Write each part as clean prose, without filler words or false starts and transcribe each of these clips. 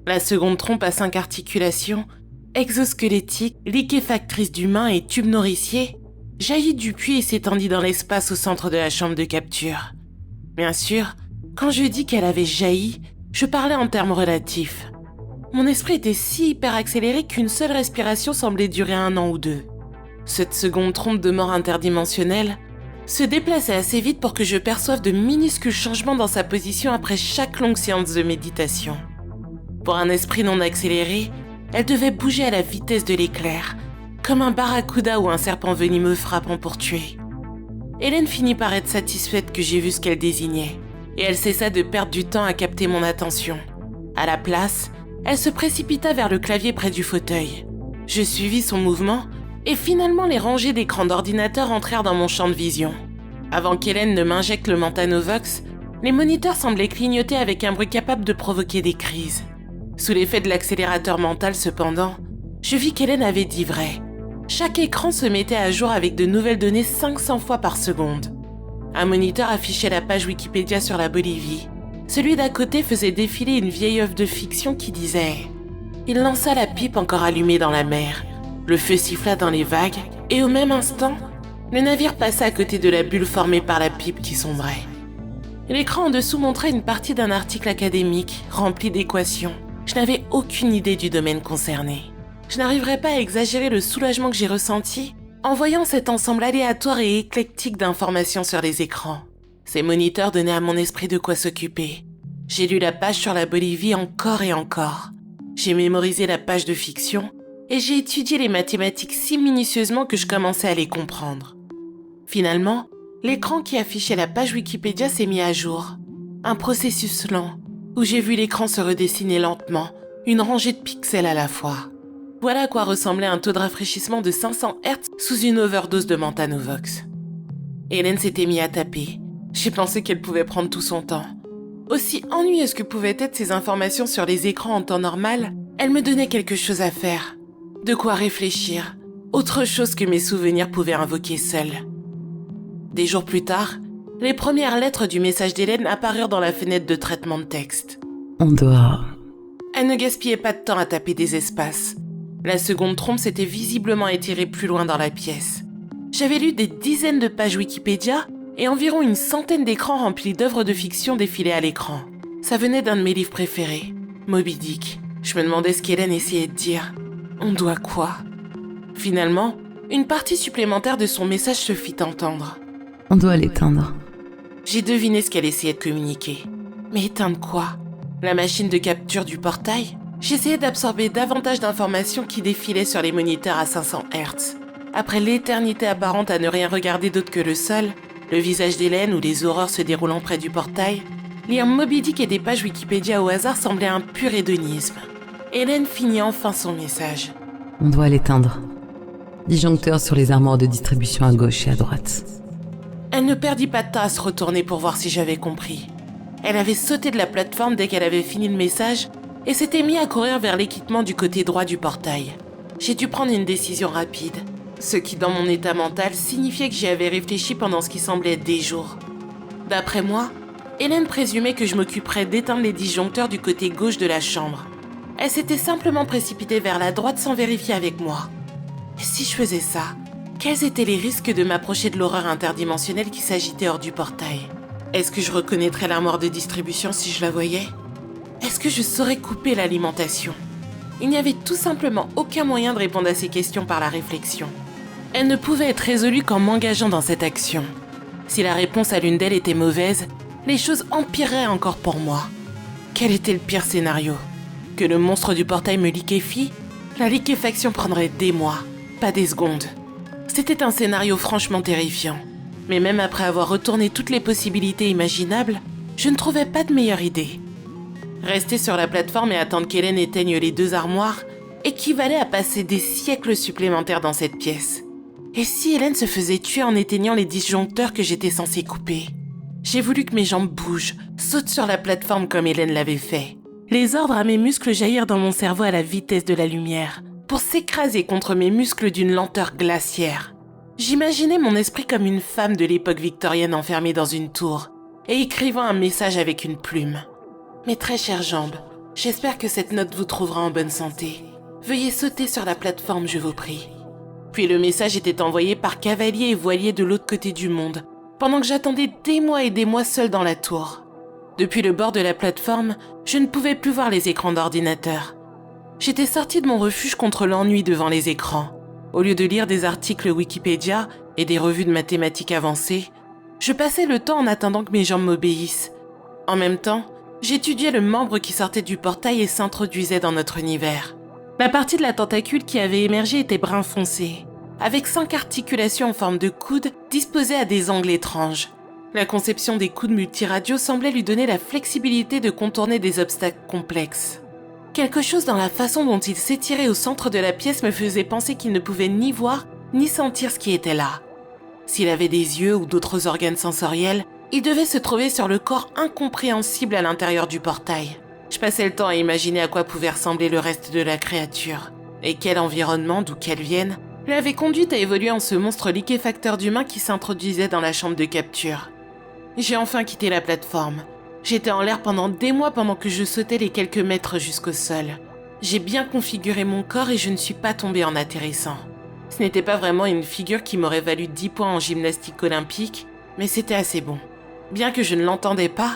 La seconde trompe à 5 articulations, exosquelettique, liquéfactrice d'humains et tube nourricier, jaillit du puits et s'étendit dans l'espace au centre de la chambre de capture. Bien sûr, quand je dis qu'elle avait jailli, je parlais en termes relatifs. Mon esprit était si hyper accéléré qu'une seule respiration semblait durer 1 an ou 2. Cette seconde trompe de mort interdimensionnelle se déplaçait assez vite pour que je perçoive de minuscules changements dans sa position après chaque longue séance de méditation. Pour un esprit non accéléré, elle devait bouger à la vitesse de l'éclair, comme un barracuda ou un serpent venimeux frappant pour tuer. Hélène finit par être satisfaite que j'ai vu ce qu'elle désignait, et elle cessa de perdre du temps à capter mon attention. À la place, elle se précipita vers le clavier près du fauteuil. Je suivis son mouvement, et finalement les rangées d'écrans d'ordinateur entrèrent dans mon champ de vision. Avant qu'Hélène ne m'injecte le Mentanovox, les moniteurs semblaient clignoter avec un bruit capable de provoquer des crises. Sous l'effet de l'accélérateur mental cependant, je vis qu'Hélène avait dit vrai. Chaque écran se mettait à jour avec de nouvelles données 500 fois par seconde. Un moniteur affichait la page Wikipédia sur la Bolivie. Celui d'à côté faisait défiler une vieille œuvre de fiction qui disait « Il lança la pipe encore allumée dans la mer. Le feu siffla dans les vagues et au même instant, le navire passa à côté de la bulle formée par la pipe qui sombrait. » L'écran en dessous montrait une partie d'un article académique rempli d'équations. Je n'avais aucune idée du domaine concerné. Je n'arriverais pas à exagérer le soulagement que j'ai ressenti en voyant cet ensemble aléatoire et éclectique d'informations sur les écrans. Ces moniteurs donnaient à mon esprit de quoi s'occuper. J'ai lu la page sur la Bolivie encore et encore. J'ai mémorisé la page de fiction et j'ai étudié les mathématiques si minutieusement que je commençais à les comprendre. Finalement, l'écran qui affichait la page Wikipédia s'est mis à jour. Un processus lent, où j'ai vu l'écran se redessiner lentement, une rangée de pixels à la fois. Voilà à quoi ressemblait un taux de rafraîchissement de 500 Hz sous une overdose de Mentanovox. Hélène s'était mise à taper. J'ai pensé qu'elle pouvait prendre tout son temps. Aussi ennuyeuse que pouvaient être ces informations sur les écrans en temps normal, elle me donnait quelque chose à faire. De quoi réfléchir, autre chose que mes souvenirs pouvaient invoquer seuls. Des jours plus tard, les premières lettres du message d'Hélène apparurent dans la fenêtre de traitement de texte. On doit... Elle ne gaspillait pas de temps à taper des espaces. La seconde trompe s'était visiblement étirée plus loin dans la pièce. J'avais lu des dizaines de pages Wikipédia et environ une centaine d'écrans remplis d'œuvres de fiction défilaient à l'écran. Ça venait d'un de mes livres préférés, Moby Dick. Je me demandais ce qu'Hélène essayait de dire. On doit quoi ? Finalement, une partie supplémentaire de son message se fit entendre. On doit l'éteindre. J'ai deviné ce qu'elle essayait de communiquer. Mais éteindre quoi ? La machine de capture du portail ? J'essayais d'absorber davantage d'informations qui défilaient sur les moniteurs à 500 Hz. Après l'éternité apparente à ne rien regarder d'autre que le sol, le visage d'Hélène ou les horreurs se déroulant près du portail, lire Moby Dick et des pages Wikipédia au hasard semblait un pur hédonisme. Hélène finit enfin son message. On doit l'éteindre. Disjoncteur sur les armoires de distribution à gauche et à droite. Elle ne perdit pas de temps à se retourner pour voir si j'avais compris. Elle avait sauté de la plateforme dès qu'elle avait fini le message et s'était mise à courir vers l'équipement du côté droit du portail. J'ai dû prendre une décision rapide, ce qui dans mon état mental signifiait que j'y avais réfléchi pendant ce qui semblait être des jours. D'après moi, Hélène présumait que je m'occuperais d'éteindre les disjoncteurs du côté gauche de la chambre. Elle s'était simplement précipitée vers la droite sans vérifier avec moi. Et si je faisais ça, quels étaient les risques de m'approcher de l'horreur interdimensionnelle qui s'agitait hors du portail ? Est-ce que je reconnaîtrais l'armoire de distribution si je la voyais ? Est-ce que je saurais couper l'alimentation ? Il n'y avait tout simplement aucun moyen de répondre à ces questions par la réflexion. Elle ne pouvait être résolue qu'en m'engageant dans cette action. Si la réponse à l'une d'elles était mauvaise, les choses empireraient encore pour moi. Quel était le pire scénario ? Que le monstre du portail me liquéfie ? La liquéfaction prendrait des mois, pas des secondes. C'était un scénario franchement terrifiant. Mais même après avoir retourné toutes les possibilités imaginables, je ne trouvais pas de meilleure idée. Rester sur la plateforme et attendre qu'Hélène éteigne les 2 armoires équivalait à passer des siècles supplémentaires dans cette pièce. Et si Hélène se faisait tuer en éteignant les disjoncteurs que j'étais censée couper ? J'ai voulu que mes jambes bougent, sautent sur la plateforme comme Hélène l'avait fait. Les ordres à mes muscles jaillirent dans mon cerveau à la vitesse de la lumière, pour s'écraser contre mes muscles d'une lenteur glaciaire. J'imaginais mon esprit comme une femme de l'époque victorienne enfermée dans une tour et écrivant un message avec une plume. Mes très chères jambes, J'espère que cette note vous trouvera en bonne santé. Veuillez sauter sur la plateforme, je vous prie. » Puis le message était envoyé par cavalier et voilier de l'autre côté du monde, pendant que j'attendais des mois et des mois seul dans la tour. Depuis le bord de la plateforme, je ne pouvais plus voir les écrans d'ordinateur. J'étais sortie de mon refuge contre l'ennui devant les écrans. Au lieu de lire des articles Wikipédia et des revues de mathématiques avancées, je passais le temps en attendant que mes jambes m'obéissent. En même temps, j'étudiais le membre qui sortait du portail et s'introduisait dans notre univers. La partie de la tentacule qui avait émergé était brun foncé, avec 5 articulations en forme de coude disposées à des angles étranges. La conception des coudes multiradios semblait lui donner la flexibilité de contourner des obstacles complexes. Quelque chose dans la façon dont il s'étirait au centre de la pièce me faisait penser qu'il ne pouvait ni voir ni sentir ce qui était là. S'il avait des yeux ou d'autres organes sensoriels, il devait se trouver sur le corps incompréhensible à l'intérieur du portail. Je passais le temps à imaginer à quoi pouvait ressembler le reste de la créature, et quel environnement, d'où qu'elle vienne, l'avait conduite à évoluer en ce monstre liquéfacteur d'humain qui s'introduisait dans la chambre de capture. J'ai enfin quitté la plateforme. J'étais en l'air pendant des mois pendant que je sautais les quelques mètres jusqu'au sol. J'ai bien configuré mon corps et je ne suis pas tombée en atterrissant. Ce n'était pas vraiment une figure qui m'aurait valu 10 points en gymnastique olympique, mais c'était assez bon. Bien que je ne l'entendais pas,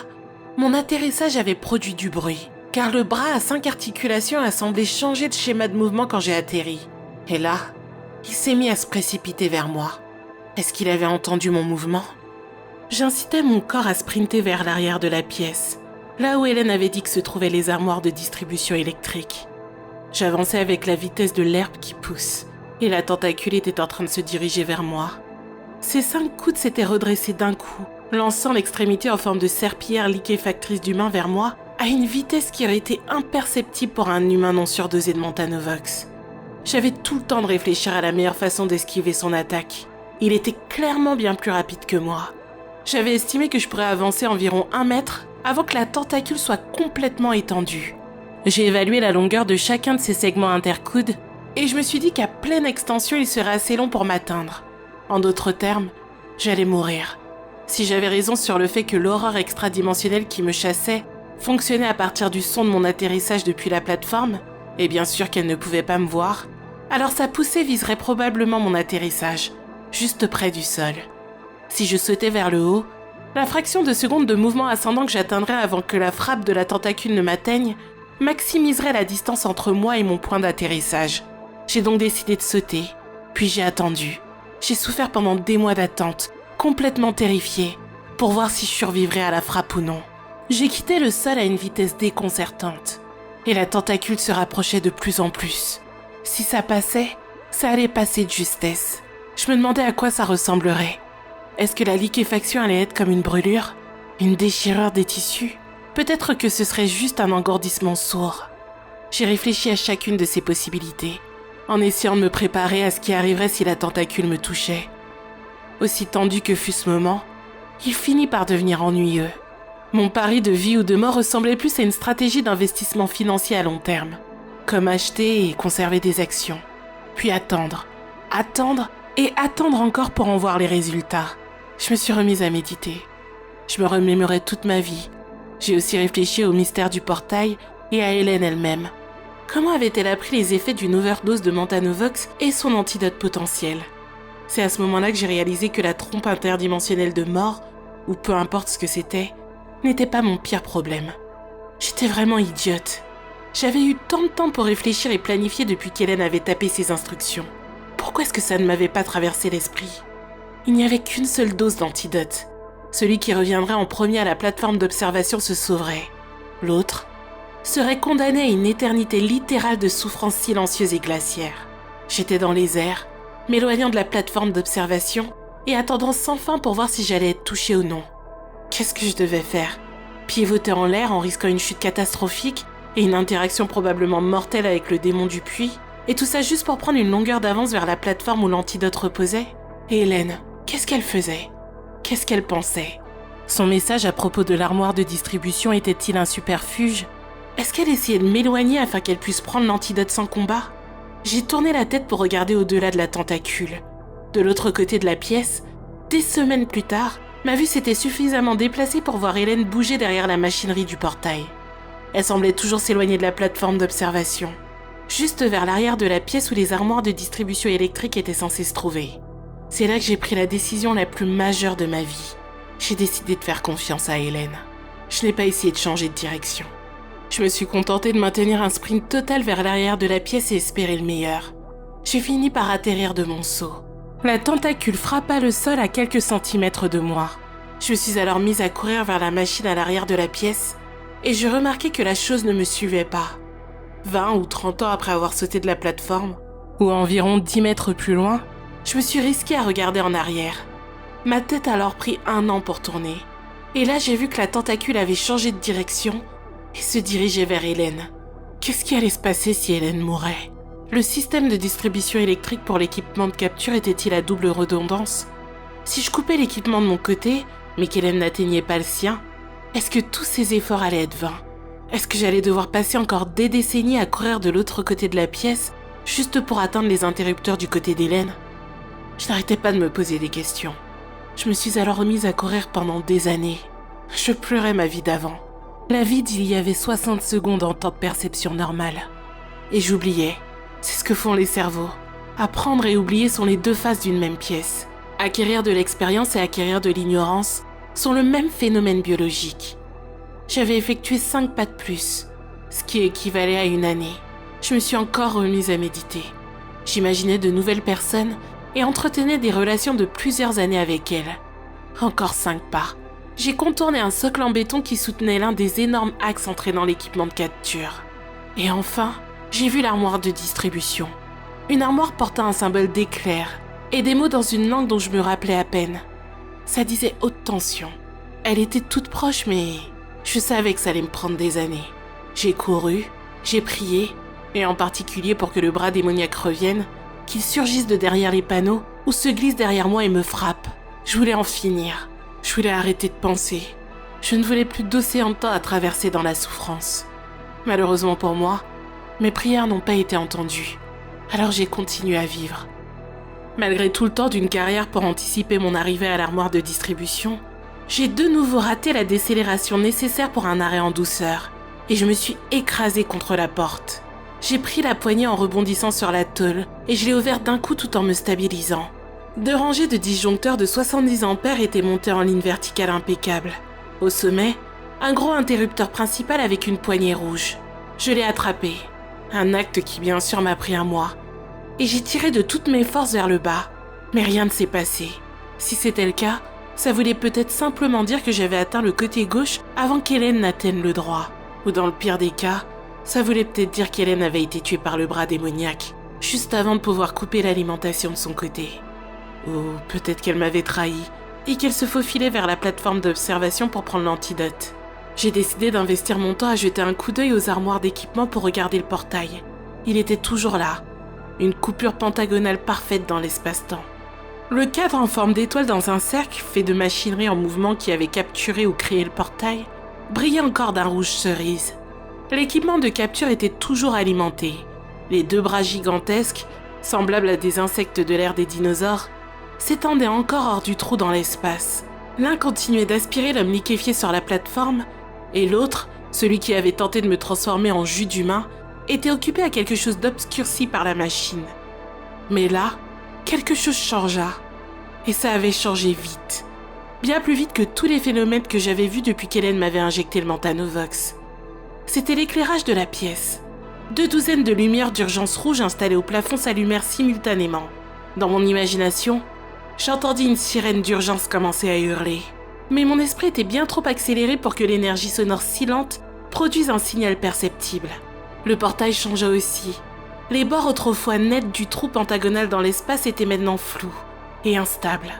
mon atterrissage avait produit du bruit, car le bras à 5 articulations a semblé changer de schéma de mouvement quand j'ai atterri. Et là, il s'est mis à se précipiter vers moi. Est-ce qu'il avait entendu mon mouvement ? J'incitais mon corps à sprinter vers l'arrière de la pièce, là où Hélène avait dit que se trouvaient les armoires de distribution électrique. J'avançais avec la vitesse de l'herbe qui pousse, et la tentacule était en train de se diriger vers moi. Ses 5 coudes s'étaient redressés d'un coup, lançant l'extrémité en forme de serpillière liquéfactrice d'humain vers moi à une vitesse qui aurait été imperceptible pour un humain non surdosé de Montanovox. J'avais tout le temps de réfléchir à la meilleure façon d'esquiver son attaque. Il était clairement bien plus rapide que moi. J'avais estimé que je pourrais avancer environ 1 mètre avant que la tentacule soit complètement étendue. J'ai évalué la longueur de chacun de ces segments intercoudes et je me suis dit qu'à pleine extension, il serait assez long pour m'atteindre. En d'autres termes, j'allais mourir. Si j'avais raison sur le fait que l'horreur extradimensionnelle qui me chassait fonctionnait à partir du son de mon atterrissage depuis la plateforme, et bien sûr qu'elle ne pouvait pas me voir, alors sa poussée viserait probablement mon atterrissage, juste près du sol. Si je sautais vers le haut, la fraction de seconde de mouvement ascendant que j'atteindrais avant que la frappe de la tentacule ne m'atteigne maximiserait la distance entre moi et mon point d'atterrissage. J'ai donc décidé de sauter, puis j'ai attendu. J'ai souffert pendant des mois d'attente, complètement terrifiée, pour voir si je survivrais à la frappe ou non. J'ai quitté le sol à une vitesse déconcertante, et la tentacule se rapprochait de plus en plus. Si ça passait, ça allait passer de justesse. Je me demandais à quoi ça ressemblerait. Est-ce que la liquéfaction allait être comme une brûlure? Une déchirure des tissus? Peut-être que ce serait juste un engourdissement sourd. J'ai réfléchi à chacune de ces possibilités, en essayant de me préparer à ce qui arriverait si la tentacule me touchait. Aussi tendu que fut ce moment, il finit par devenir ennuyeux. Mon pari de vie ou de mort ressemblait plus à une stratégie d'investissement financier à long terme, comme acheter et conserver des actions, puis attendre et attendre encore pour en voir les résultats. Je me suis remise à méditer. Je me remémorais toute ma vie. J'ai aussi réfléchi au mystère du portail et à Hélène elle-même. Comment avait-elle appris les effets d'une overdose de Montanovox et son antidote potentiel? C'est à ce moment-là que j'ai réalisé que la trompe interdimensionnelle de mort, ou peu importe ce que c'était, n'était pas mon pire problème. J'étais vraiment idiote. J'avais eu tant de temps pour réfléchir et planifier depuis qu'Hélène avait tapé ses instructions. Pourquoi est-ce que ça ne m'avait pas traversé l'esprit? Il n'y avait qu'une seule dose d'antidote. Celui qui reviendrait en premier à la plateforme d'observation se sauverait. L'autre serait condamné à une éternité littérale de souffrance silencieuse et glaciaire. J'étais dans les airs, m'éloignant de la plateforme d'observation et attendant sans fin pour voir si j'allais être touchée ou non. Qu'est-ce que je devais faire? Pivoter en l'air en risquant une chute catastrophique et une interaction probablement mortelle avec le démon du puits? Et tout ça juste pour prendre une longueur d'avance vers la plateforme où l'antidote reposait? Et Hélène, qu'est-ce qu'elle faisait? Qu'est-ce qu'elle pensait? Son message à propos de l'armoire de distribution était-il un superfuge? Est-ce qu'elle essayait de m'éloigner afin qu'elle puisse prendre l'antidote sans combat? J'ai tourné la tête pour regarder au-delà de la tentacule. De l'autre côté de la pièce, des semaines plus tard, ma vue s'était suffisamment déplacée pour voir Hélène bouger derrière la machinerie du portail. Elle semblait toujours s'éloigner de la plateforme d'observation, juste vers l'arrière de la pièce où les armoires de distribution électrique étaient censées se trouver. C'est là que j'ai pris la décision la plus majeure de ma vie. J'ai décidé de faire confiance à Hélène. Je n'ai pas essayé de changer de direction. Je me suis contentée de maintenir un sprint total vers l'arrière de la pièce et espérer le meilleur. J'ai fini par atterrir de mon saut. La tentacule frappa le sol à quelques centimètres de moi. Je me suis alors mise à courir vers la machine à l'arrière de la pièce et je remarquai que la chose ne me suivait pas. 20 ou 30 ans après avoir sauté de la plateforme, ou environ 10 mètres plus loin, je me suis risquée à regarder en arrière. Ma tête a alors pris 1 an pour tourner. Et là, j'ai vu que la tentacule avait changé de direction et se dirigeait vers Hélène. Qu'est-ce qui allait se passer si Hélène mourait? Le système de distribution électrique pour l'équipement de capture était-il à double redondance? Si je coupais l'équipement de mon côté, mais qu'Hélène n'atteignait pas le sien, est-ce que tous ces efforts allaient être vains? Est-ce que j'allais devoir passer encore des décennies à courir de l'autre côté de la pièce, juste pour atteindre les interrupteurs du côté d'Hélène? Je n'arrêtais pas de me poser des questions. Je me suis alors remise à courir pendant des années. Je pleurais ma vie d'avant. La vie d'il y avait 60 secondes en temps de perception normale. Et j'oubliais. C'est ce que font les cerveaux. Apprendre et oublier sont les deux faces d'une même pièce. Acquérir de l'expérience et acquérir de l'ignorance sont le même phénomène biologique. J'avais effectué 5 pas de plus, ce qui équivalait à 1 année. Je me suis encore remise à méditer. J'imaginais de nouvelles personnes et entretenais des relations de plusieurs années avec elles. Encore 5 pas. J'ai contourné un socle en béton qui soutenait l'un des énormes axes entraînant l'équipement de capture. Et enfin, j'ai vu l'armoire de distribution. Une armoire portant un symbole d'éclair et des mots dans une langue dont je me rappelais à peine. Ça disait haute tension. Elle était toute proche, mais je savais que ça allait me prendre des années. J'ai couru, j'ai prié, et en particulier pour que le bras démoniaque revienne, qu'il surgisse de derrière les panneaux ou se glisse derrière moi et me frappe. Je voulais en finir. Je voulais arrêter de penser. Je ne voulais plus d'océan de temps à traverser dans la souffrance. Malheureusement pour moi, mes prières n'ont pas été entendues. Alors j'ai continué à vivre. Malgré tout le temps d'une carrière pour anticiper mon arrivée à l'armoire de distribution, j'ai de nouveau raté la décélération nécessaire pour un arrêt en douceur et je me suis écrasée contre la porte. J'ai pris la poignée en rebondissant sur la tôle et je l'ai ouverte d'un coup tout en me stabilisant. 2 rangées de disjoncteurs de 70 ampères étaient montées en ligne verticale impeccable. Au sommet, un gros interrupteur principal avec une poignée rouge. Je l'ai attrapé. Un acte qui bien sûr m'a pris un mois. Et j'ai tiré de toutes mes forces vers le bas. Mais rien ne s'est passé. Si c'était le cas, ça voulait peut-être simplement dire que j'avais atteint le côté gauche avant qu'Hélène n'atteigne le droit. Ou dans le pire des cas, ça voulait peut-être dire qu'Hélène avait été tuée par le bras démoniaque, juste avant de pouvoir couper l'alimentation de son côté. Ou peut-être qu'elle m'avait trahi et qu'elle se faufilait vers la plateforme d'observation pour prendre l'antidote. J'ai décidé d'investir mon temps à jeter un coup d'œil aux armoires d'équipement pour regarder le portail. Il était toujours là, une coupure pentagonale parfaite dans l'espace-temps. Le cadre en forme d'étoile dans un cercle fait de machinerie en mouvement qui avait capturé ou créé le portail brillait encore d'un rouge cerise. L'équipement de capture était toujours alimenté. Les 2 bras gigantesques, semblables à des insectes de l'ère des dinosaures, s'étendaient encore hors du trou dans l'espace. L'un continuait d'aspirer l'homme liquéfié sur la plateforme, et l'autre, celui qui avait tenté de me transformer en jus d'humain, était occupé à quelque chose d'obscurci par la machine. Mais là, quelque chose changea. Et ça avait changé vite. Bien plus vite que tous les phénomènes que j'avais vus depuis qu'Hélène m'avait injecté le Mantanovox. C'était l'éclairage de la pièce. 2 douzaines de lumières d'urgence rouge installées au plafond s'allumèrent simultanément. Dans mon imagination, j'entendis une sirène d'urgence commencer à hurler. Mais mon esprit était bien trop accéléré pour que l'énergie sonore si lente produise un signal perceptible. Le portail changea aussi. Les bords autrefois nets du trou pentagonal dans l'espace étaient maintenant flous et instables.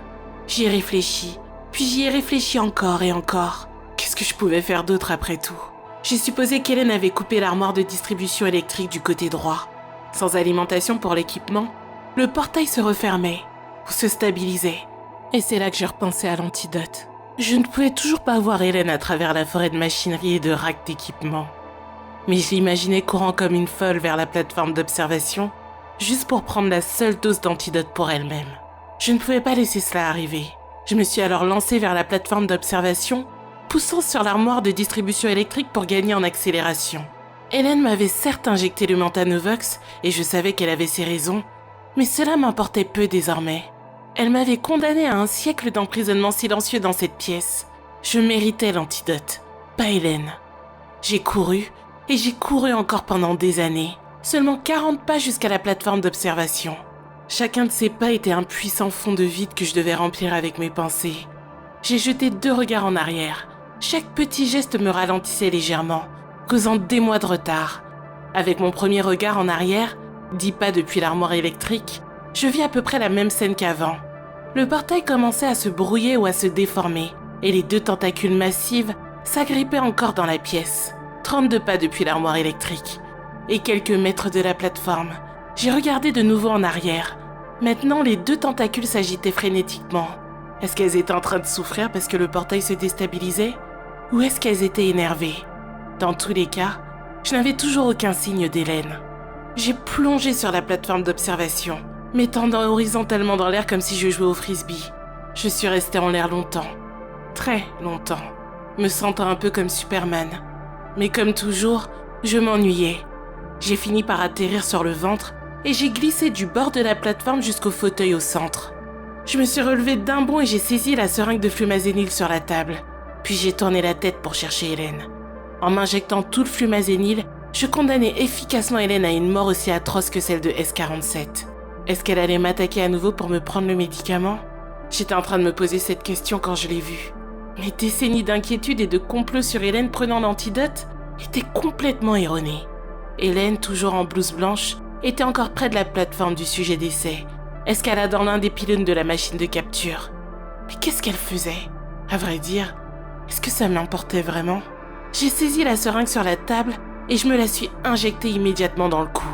J'y ai réfléchi, puis j'y ai réfléchi encore et encore. Qu'est-ce que je pouvais faire d'autre après tout? J'ai supposé qu'Hélène avait coupé l'armoire de distribution électrique du côté droit. Sans alimentation pour l'équipement, le portail se refermait ou se stabilisait. Et c'est là que j'ai repensé à l'antidote. Je ne pouvais toujours pas voir Hélène à travers la forêt de machinerie et de racks d'équipement. Mais je l'imaginais courant comme une folle vers la plateforme d'observation, juste pour prendre la seule dose d'antidote pour elle-même. Je ne pouvais pas laisser cela arriver. Je me suis alors lancée vers la plateforme d'observation poussant sur l'armoire de distribution électrique pour gagner en accélération. Hélène m'avait certes injecté le Mentanovox et je savais qu'elle avait ses raisons, mais cela m'importait peu désormais. Elle m'avait condamné à un siècle d'emprisonnement silencieux dans cette pièce. Je méritais l'antidote, pas Hélène. J'ai couru, et j'ai couru encore pendant des années. Seulement 40 pas jusqu'à la plateforme d'observation. Chacun de ces pas était un puissant fond de vide que je devais remplir avec mes pensées. J'ai jeté 2 regards en arrière. Chaque petit geste me ralentissait légèrement, causant des mois de retard. Avec mon premier regard en arrière, 10 pas depuis l'armoire électrique, je vis à peu près la même scène qu'avant. Le portail commençait à se brouiller ou à se déformer, et les 2 tentacules massives s'agrippaient encore dans la pièce. 32 pas depuis l'armoire électrique, et quelques mètres de la plateforme. J'ai regardé de nouveau en arrière. Maintenant, les 2 tentacules s'agitaient frénétiquement. Est-ce qu'elles étaient en train de souffrir parce que le portail se déstabilisait? Ou est-ce qu'elles étaient énervées? Dans tous les cas, je n'avais toujours aucun signe d'Hélène. J'ai plongé sur la plateforme d'observation, m'étendant horizontalement dans l'air comme si je jouais au frisbee. Je suis restée en l'air longtemps. Très longtemps. Me sentant un peu comme Superman. Mais comme toujours, je m'ennuyais. J'ai fini par atterrir sur le ventre et j'ai glissé du bord de la plateforme jusqu'au fauteuil au centre. Je me suis relevée d'un bond et j'ai saisi la seringue de flumazénil sur la table. Puis j'ai tourné la tête pour chercher Hélène. En m'injectant tout le flumazénil, je condamnais efficacement Hélène à une mort aussi atroce que celle de S47. Est-ce qu'elle allait m'attaquer à nouveau pour me prendre le médicament? J'étais en train de me poser cette question quand je l'ai vue. Mes décennies d'inquiétude et de complot sur Hélène prenant l'antidote étaient complètement erronées. Hélène, toujours en blouse blanche, était encore près de la plateforme du sujet d'essai, escaladant l'un des pylônes de la machine de capture. Mais qu'est-ce qu'elle faisait? À vrai dire, est-ce que ça m'importait vraiment? J'ai saisi la seringue sur la table et je me la suis injectée immédiatement dans le cou.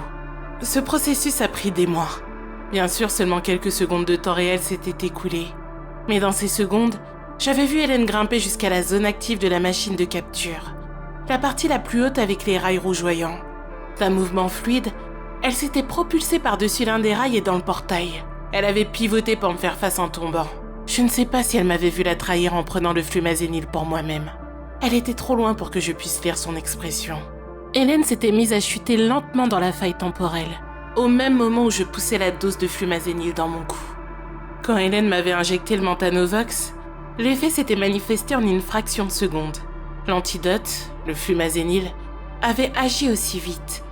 Ce processus a pris des mois. Bien sûr, seulement quelques secondes de temps réel s'étaient écoulées. Mais dans ces secondes, j'avais vu Hélène grimper jusqu'à la zone active de la machine de capture, la partie la plus haute avec les rails rougeoyants. D'un mouvement fluide, elle s'était propulsée par-dessus l'un des rails et dans le portail. Elle avait pivoté pour me faire face en tombant. Je ne sais pas si elle m'avait vu la trahir en prenant le flumazénil pour moi-même. Elle était trop loin pour que je puisse lire son expression. Hélène s'était mise à chuter lentement dans la faille temporelle, au même moment où je poussais la dose de flumazénil dans mon cou. Quand Hélène m'avait injecté le Mentanovox, l'effet s'était manifesté en une fraction de seconde. L'antidote, le flumazénil, avait agi aussi vite.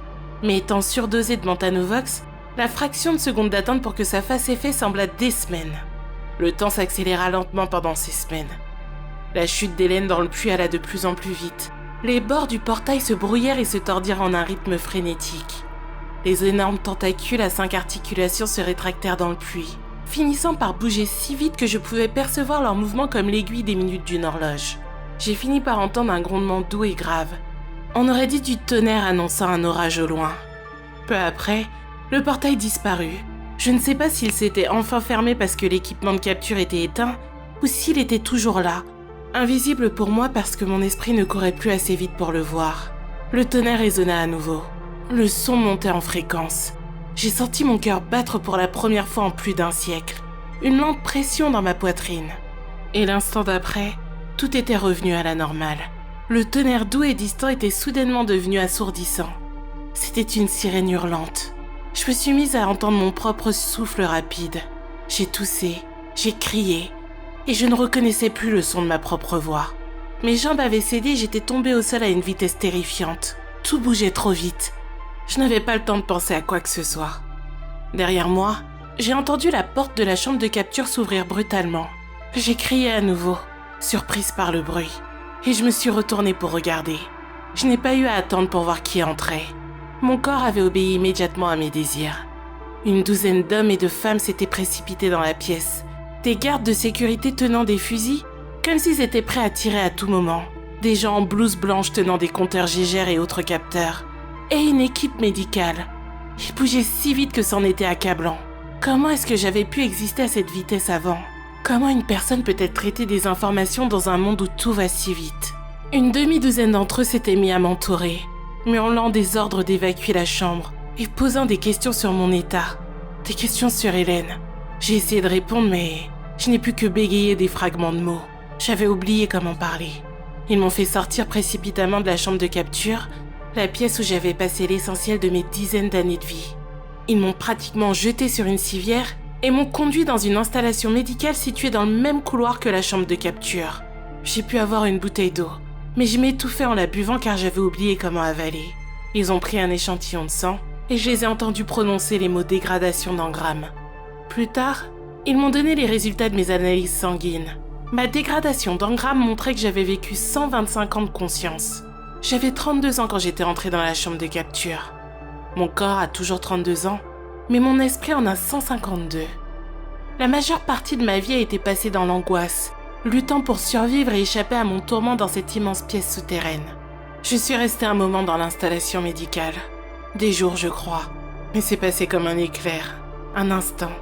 Mais étant surdosé de Mentanovox, la fraction de seconde d'attente pour que ça fasse effet sembla des semaines. Le temps s'accéléra lentement pendant ces semaines. La chute d'Hélène dans le puits alla de plus en plus vite. Les bords du portail se brouillèrent et se tordirent en un rythme frénétique. Les énormes tentacules à 5 articulations se rétractèrent dans le puits, finissant par bouger si vite que je pouvais percevoir leur mouvement comme l'aiguille des minutes d'une horloge. J'ai fini par entendre un grondement doux et grave. On aurait dit du tonnerre annonçant un orage au loin. Peu après, le portail disparut. Je ne sais pas s'il s'était enfin fermé parce que l'équipement de capture était éteint ou s'il était toujours là, invisible pour moi parce que mon esprit ne courait plus assez vite pour le voir. Le tonnerre résonna à nouveau. Le son montait en fréquence. J'ai senti mon cœur battre pour la première fois en plus d'1 siècle. Une lente pression dans ma poitrine. Et l'instant d'après, tout était revenu à la normale. Le tonnerre doux et distant était soudainement devenu assourdissant. C'était une sirène hurlante. Je me suis mise à entendre mon propre souffle rapide. J'ai toussé, j'ai crié, et je ne reconnaissais plus le son de ma propre voix. Mes jambes avaient cédé et j'étais tombée au sol à une vitesse terrifiante. Tout bougeait trop vite. Je n'avais pas le temps de penser à quoi que ce soit. Derrière moi, j'ai entendu la porte de la chambre de capture s'ouvrir brutalement. J'ai crié à nouveau, surprise par le bruit, et je me suis retournée pour regarder. Je n'ai pas eu à attendre pour voir qui entrait. Mon corps avait obéi immédiatement à mes désirs. Une douzaine d'hommes et de femmes s'étaient précipités dans la pièce. Des gardes de sécurité tenant des fusils, comme s'ils étaient prêts à tirer à tout moment. Des gens en blouse blanche tenant des compteurs Gégère et autres capteurs. Et une équipe médicale. Ils bougeaient si vite que c'en était accablant. Comment est-ce que j'avais pu exister à cette vitesse avant? Comment une personne peut-elle traiter des informations dans un monde où tout va si vite? Une demi-douzaine d'entre eux s'étaient mis à m'entourer, hurlant des ordres d'évacuer la chambre et posant des questions sur mon état. Des questions sur Hélène. J'ai essayé de répondre, mais je n'ai pu que bégayer des fragments de mots. J'avais oublié comment parler. Ils m'ont fait sortir précipitamment de la chambre de capture, la pièce où j'avais passé l'essentiel de mes dizaines d'années de vie. Ils m'ont pratiquement jeté sur une civière et m'ont conduit dans une installation médicale située dans le même couloir que la chambre de capture. J'ai pu avoir une bouteille d'eau, mais je m'étouffais en la buvant car j'avais oublié comment avaler. Ils ont pris un échantillon de sang et je les ai entendus prononcer les mots dégradation d'engramme. Plus tard, ils m'ont donné les résultats de mes analyses sanguines. Ma dégradation d'engramme montrait que j'avais vécu 125 ans de conscience. J'avais 32 ans quand j'étais entrée dans la chambre de capture. Mon corps a toujours 32 ans, mais mon esprit en a 152. La majeure partie de ma vie a été passée dans l'angoisse, luttant pour survivre et échapper à mon tourment dans cette immense pièce souterraine. Je suis restée un moment dans l'installation médicale. Des jours, je crois. Mais c'est passé comme un éclair, un instant.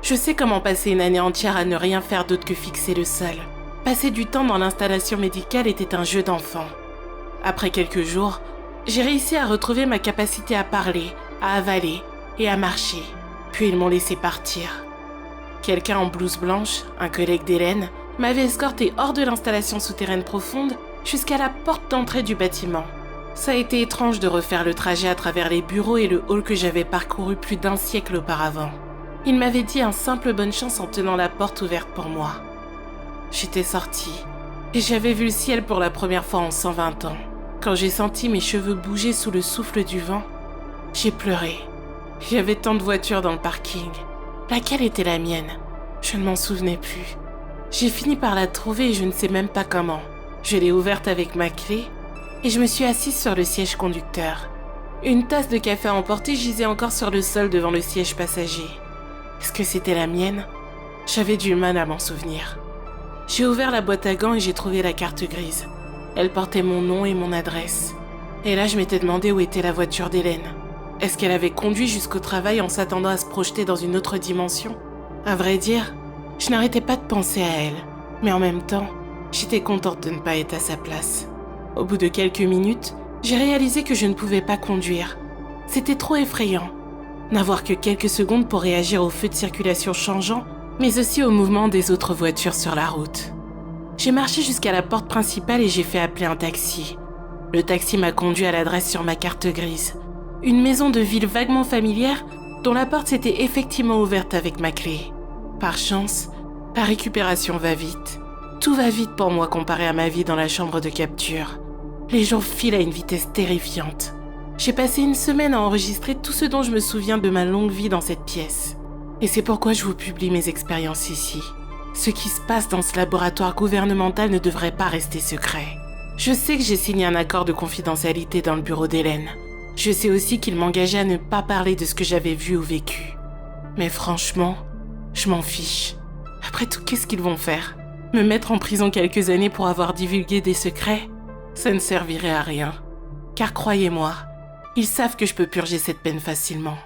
Je sais comment passer une année entière à ne rien faire d'autre que fixer le sol. Passer du temps dans l'installation médicale était un jeu d'enfant. Après quelques jours, j'ai réussi à retrouver ma capacité à parler, à avaler et à marcher. Puis ils m'ont laissé partir. Quelqu'un en blouse blanche, un collègue d'Hélène, m'avait escorté hors de l'installation souterraine profonde jusqu'à la porte d'entrée du bâtiment. Ça a été étrange de refaire le trajet à travers les bureaux et le hall que j'avais parcouru plus d'1 siècle auparavant. Il m'avait dit un simple bonne chance en tenant la porte ouverte pour moi. J'étais sortie et j'avais vu le ciel pour la première fois en 120 ans. Quand j'ai senti mes cheveux bouger sous le souffle du vent, j'ai pleuré. Il y avait tant de voitures dans le parking. Laquelle était la mienne? Je ne m'en souvenais plus. J'ai fini par la trouver et je ne sais même pas comment. Je l'ai ouverte avec ma clé et je me suis assise sur le siège conducteur. Une tasse de café à emporter gisait encore sur le sol devant le siège passager. Est-ce que c'était la mienne? J'avais du mal à m'en souvenir. J'ai ouvert la boîte à gants et j'ai trouvé la carte grise. Elle portait mon nom et mon adresse. Et là, je m'étais demandé où était la voiture d'Hélène. Est-ce qu'elle avait conduit jusqu'au travail en s'attendant à se projeter dans une autre dimension? À vrai dire, je n'arrêtais pas de penser à elle. Mais en même temps, j'étais contente de ne pas être à sa place. Au bout de quelques minutes, j'ai réalisé que je ne pouvais pas conduire. C'était trop effrayant. N'avoir que quelques secondes pour réagir aux feux de circulation changeants, mais aussi au mouvement des autres voitures sur la route. J'ai marché jusqu'à la porte principale et j'ai fait appeler un taxi. Le taxi m'a conduit à l'adresse sur ma carte grise. Une maison de ville vaguement familière dont la porte s'était effectivement ouverte avec ma clé. Par chance, la récupération va vite. Tout va vite pour moi comparé à ma vie dans la chambre de capture. Les jours filent à une vitesse terrifiante. J'ai passé une semaine à enregistrer tout ce dont je me souviens de ma longue vie dans cette pièce. Et c'est pourquoi je vous publie mes expériences ici. Ce qui se passe dans ce laboratoire gouvernemental ne devrait pas rester secret. Je sais que j'ai signé un accord de confidentialité dans le bureau d'Hélène. Je sais aussi qu'il m'engageait à ne pas parler de ce que j'avais vu ou vécu. Mais franchement, je m'en fiche. Après tout, qu'est-ce qu'ils vont faire? Me mettre en prison quelques années pour avoir divulgué des secrets? Ça ne servirait à rien. Car croyez-moi, ils savent que je peux purger cette peine facilement.